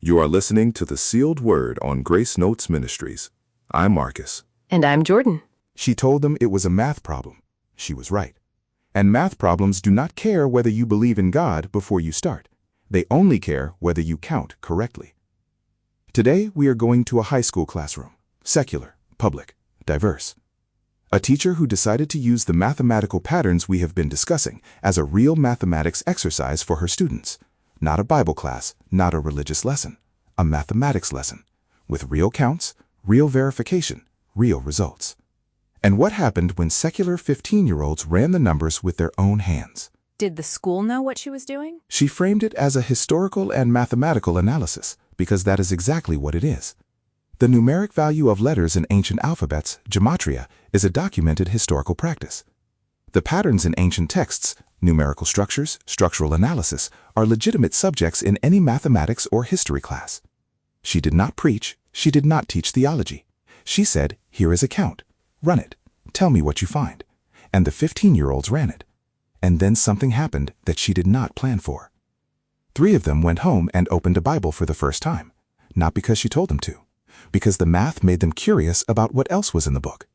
You are listening to the Sealed Word on Grace Notes Ministries. I'm Marcus. And I'm Jordan. She told them it was a math problem. She was right. And math problems do not care whether you believe in God before you start. They only care whether you count correctly. Today, we are going to a high school classroom. Secular, public, diverse. A teacher who decided to use the mathematical patterns we have been discussing as a real mathematics exercise for her students. Not a Bible class, not a religious lesson. A mathematics lesson. With real counts, real verification, real results. And what happened when secular 15-year-olds ran the numbers with their own hands? Did the school know what she was doing? She framed it as a historical and mathematical analysis, because that is exactly what it is. The numeric value of letters in ancient alphabets, Gematria, is a documented historical practice. The patterns in ancient texts, numerical structures, structural analysis, are legitimate subjects in any mathematics or history class. She did not preach, she did not teach theology. She said, "Here is a count. Run it. Tell me what you find." And the 15-year-olds ran it. And then something happened that she did not plan for. 3 of them went home and opened a Bible for the first time, not because she told them to, because the math made them curious about what else was in the book.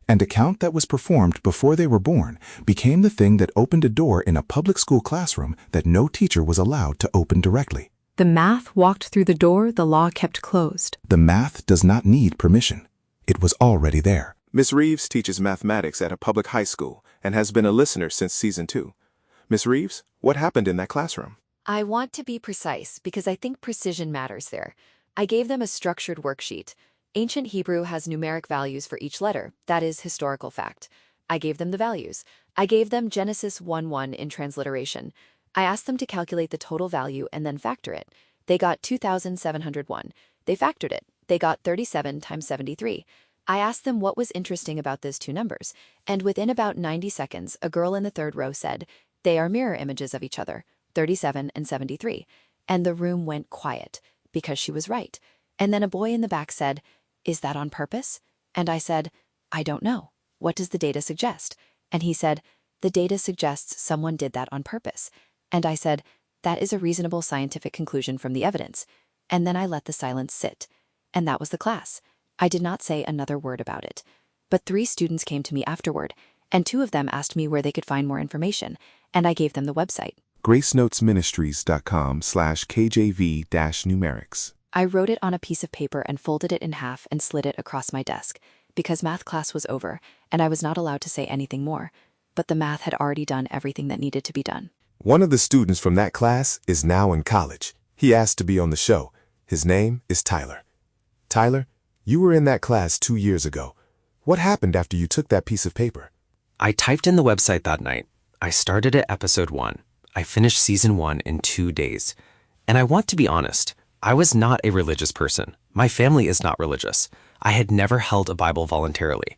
And a count that was performed before they were born became the thing that opened a door in a public school classroom that no teacher was allowed to open directly. The math walked through the door the law kept closed. The math does not need permission. It was already there. Miss Reeves teaches mathematics at a public high school and has been a listener since season 2. Miss Reeves, what happened in that classroom? I want to be precise because I think precision matters there. I gave them a structured worksheet. Ancient Hebrew has numeric values for each letter. That is historical fact. I gave them the values. I gave them Genesis 1:1 in transliteration. I asked them to calculate the total value and then factor it. They got 2,701. They factored it. They got 37 times 73. I asked them what was interesting about those two numbers, and within about 90 seconds, a girl in the third row said, "They are mirror images of each other, 37 and 73. And the room went quiet, because she was right. And then a boy in the back said, "Is that on purpose?" And I said, "I don't know. What does the data suggest?" And he said, "The data suggests someone did that on purpose." And I said, "That is a reasonable scientific conclusion from the evidence." And then I let the silence sit. And that was the class. I did not say another word about it. But 3 students came to me afterward, and 2 of them asked me where they could find more information, and I gave them the website. GraceNotesMinistries.com/KJV-numerics. I wrote it on a piece of paper and folded it in half and slid it across my desk, because math class was over, and I was not allowed to say anything more. But the math had already done everything that needed to be done. One of the students from that class is now in college. He asked to be on the show. His name is Tyler. Tyler, you were in that class 2 years ago. What happened after you took that piece of paper? I typed in the website that night. I started at episode 1. I finished season 1 in 2 days. And I want to be honest, I was not a religious person. My family is not religious. I had never held a Bible voluntarily.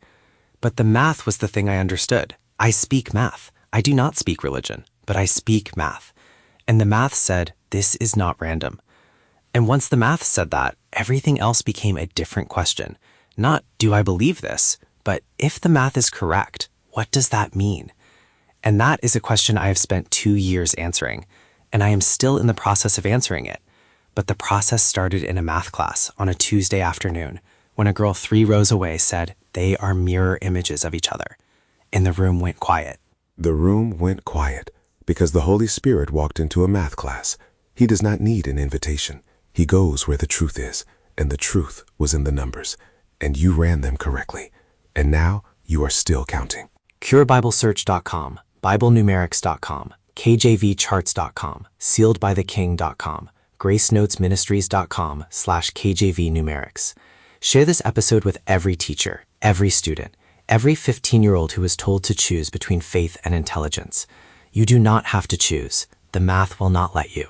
But the math was the thing I understood. I speak math. I do not speak religion, but I speak math. And the math said, this is not random. And once the math said that, everything else became a different question. Not, do I believe this? But if the math is correct, what does that mean? And that is a question I have spent 2 years answering, and I am still in the process of answering it. But the process started in a math class on a Tuesday afternoon when a girl 3 rows away said, "They are mirror images of each other." And the room went quiet. The room went quiet because the Holy Spirit walked into a math class. He does not need an invitation. He goes where the truth is, and the truth was in the numbers. And you ran them correctly. And now you are still counting. CureBibleSearch.com, BibleNumerics.com, KJVCharts.com, SealedByTheKing.com, GraceNotesMinistries.com/KJVNumerics. Share this episode with every teacher, every student, every 15-year-old who is told to choose between faith and intelligence. You do not have to choose. The math will not let you.